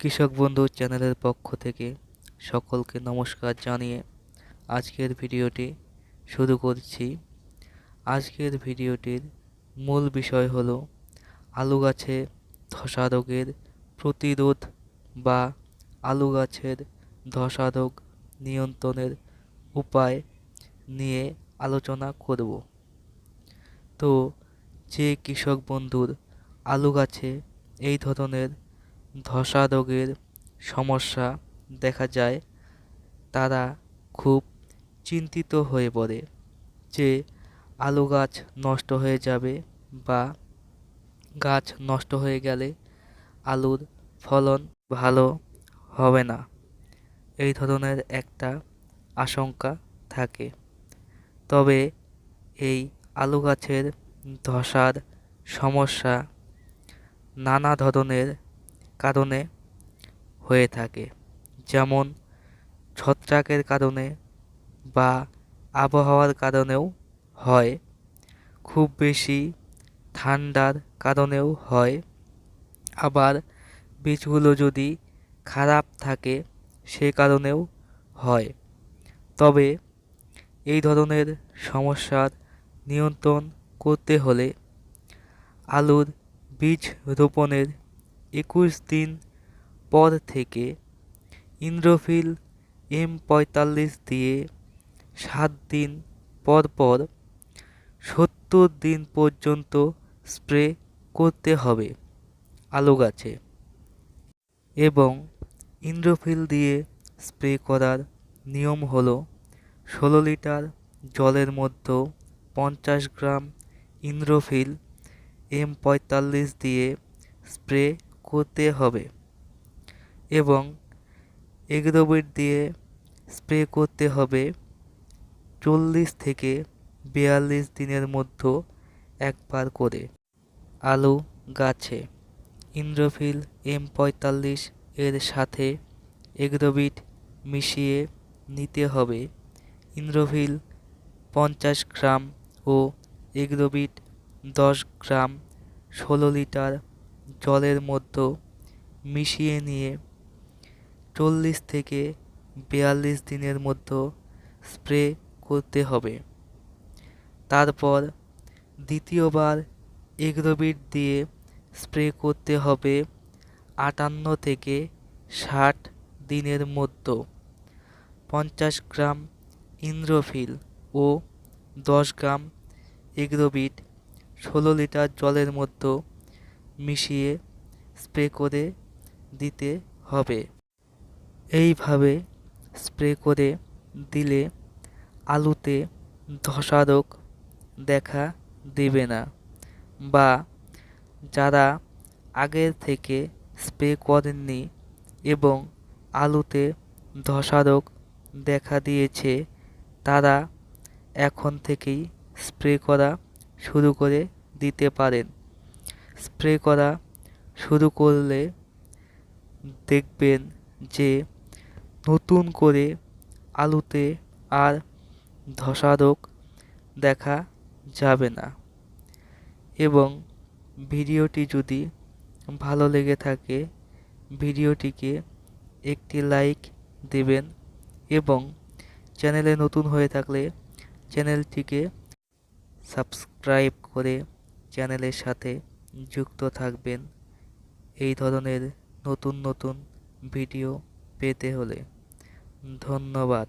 কৃষক বন্ধু চ্যানেলের পক্ষ থেকে সকলকে নমস্কার জানিয়ে আজকের ভিডিওটি শুরু করছি। আজকের ভিডিওটির মূল বিষয় হলো আলু গাছে ধসা রোগের প্রতিরোধ বা আলু গাছের ধসা রোগ নিয়ন্ত্রণের উপায় নিয়ে আলোচনা করব। তো যে কৃষক বন্ধুর আলু গাছে এই ধরনের ধসা রোগের সমস্যা দেখা যায় তারা খুব চিন্তিত হয়ে পড়ে যে আলু গাছ নষ্ট হয়ে যাবে বা গাছ নষ্ট হয়ে গেলে আলুর ফলন ভালো হবে না, এই ধরনের একটা আশঙ্কা থাকে। তবে এই আলু গাছের ধসার সমস্যা নানা ধরনের কারণে হয়ে থাকে, যেমন ছত্রাকের কারণে বা আবহাওয়ার কারণেও হয়, খুব বেশি ঠান্ডার কারণেও হয়, আবার বীজগুলো যদি খারাপ থাকে সে কারণেও হয়। তবে এই ধরনের সমস্যার নিয়ন্ত্রণ করতে হলে আলুর বীজ রোপণের 21 দিন পর থেকে ইন্দ্রোফিল M45 দিয়ে 7 দিন পর পর 70 দিন পর্যন্ত স্প্রে করতে হবে আলু গাছে। এবং ইন্দ্রোফিল দিয়ে স্প্রে করার নিয়ম হলো 16 লিটার জলের মধ্যে 50 গ্রাম ইন্দ্রোফিল M45 দিয়ে স্প্রে করতে হবে এবং এগ্রোবিট দিয়ে স্প্রে করতে হবে 40 থেকে 42 দিনের মধ্যে একবার করে। আলু গাছে ইন্দ্রোফিল M45 এর সাথে এগ্রোবিট মিশিয়ে নিতে হবে। ইন্দ্রোফিল 50 গ্রাম ও এগ্রোবিট 10 গ্রাম 16 লিটার জলের মধ্যে মিশিয়ে নিয়ে 40 থেকে 42 দিনের মধ্যে স্প্রে করতে হবে। তারপর দ্বিতীয়বার এগ্রোবিট দিয়ে স্প্রে করতে হবে 58 থেকে 60 দিনের মধ্যে 50 গ্রাম ইন্দ্রোফিল ও 10 গ্রাম এগ্রোবিট 16 লিটার জলের মধ্যে মিশিয়ে স্প্রে করে দিতে হবে। এইভাবে স্প্রে করে দিলে আলুতে ধসা রোগ দেখা দেবে না, বা যারা আগের থেকে স্প্রে করেননি এবং আলুতে ধসা রোগ দেখা দিয়েছে তারা এখন থেকেই স্প্রে করা শুরু করে দিতে পারেন। স্প্রে করা শুরু করলে দেখবেন যে নতুন করে আলুতে আর ধসা রোগ দেখা যাবে না। এবং ভিডিওটি যদি ভালো লেগে থাকে ভিডিওটিকে একটি লাইক দেবেন এবং চ্যানেলে নতুন হয়ে থাকলে চ্যানেলটিকে সাবস্ক্রাইব করে চ্যানেলের সাথে যুক্ত থাকবেন এই ধরনের নতুন নতুন ভিডিও পেতে হলে। ধন্যবাদ।